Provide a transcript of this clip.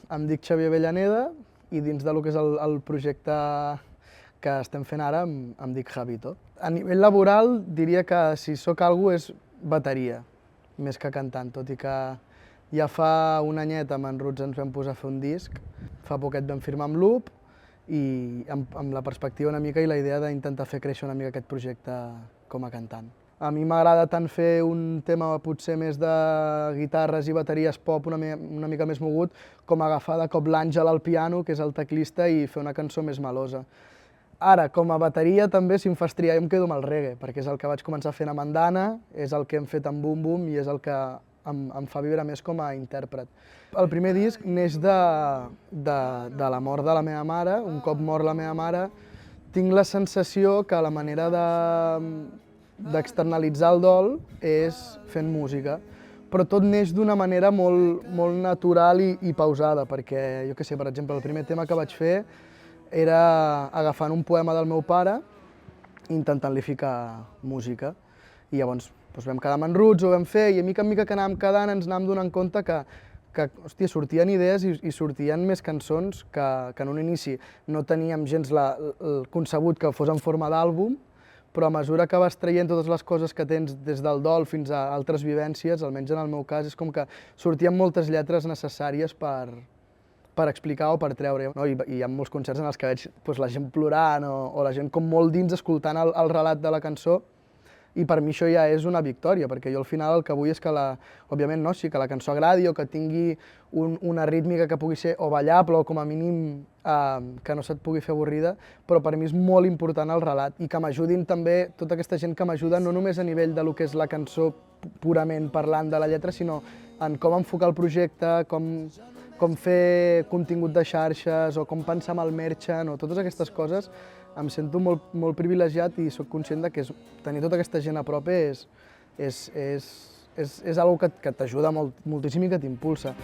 Em dic Xavier Avellaneda i dins del que és el projecte que estem fent ara em dic Javito. A nivell laboral diria que si sóc algú és bateria, més que cantant, tot i que ja fa un anyet amb en Roots ens vam posar a fer un disc, fa poquet vam firmar amb Loop i amb la perspectiva una mica i la idea d'intentar fer créixer una mica aquest projecte com a cantant. A mi m'agrada tant fer un tema potser més de guitarres i bateries pop una mica més mogut, com agafar de cop l'Àngel al piano, que és el teclista, i fer una cançó més melosa. Ara, com a bateria també, si em fas triar, jo em quedo amb el reggae, perquè és el que vaig començar fent amb Andana, és el que hem fet amb Boom Boom i és el que em fa vibrar més com a intèrpret. El primer disc neix de la mort de la meva mare. Un cop mort la meva mare, tinc la sensació que la manera d'externalitzar el dol és fent música, però tot neix d'una manera molt natural i pausada, perquè, jo què sé, per exemple, el primer tema que vaig fer era agafant un poema del meu pare i intentant-li ficar música. I llavors vam quedar amb en Roots, ho vam fer, i a mica en mica que anàvem quedant ens anàvem donant compte que hòstia, sortien idees i sortien més cançons que en un inici no teníem gens concebut que fos en forma d'àlbum, però a mesura que vas traient totes les coses que tens des del dol fins a altres vivències, almenys en el meu cas, és com que sortien moltes lletres necessàries per explicar o per treure. I hi ha molts concerts en els que veig la gent plorant o la gent com molt dins escoltant el relat de la cançó, i per mi això ja és una victòria, perquè jo al final el que vull és que, òbviament, sí, que la cançó agradi o que tingui una rítmica que pugui ser o ballable o com a mínim que no se't pugui fer avorrida, però per mi és molt important el relat i que m'ajudin també tota aquesta gent que m'ajuda no només a nivell del que és la cançó purament parlant de la lletra, sinó en com enfocar el projecte, com fer contingut de xarxes o com pensar en el merchant o totes aquestes coses. Em sento molt privilegiat i sóc conscient que tenir tota aquesta gent a prop és una cosa que t'ajuda moltíssim i que t'impulsa.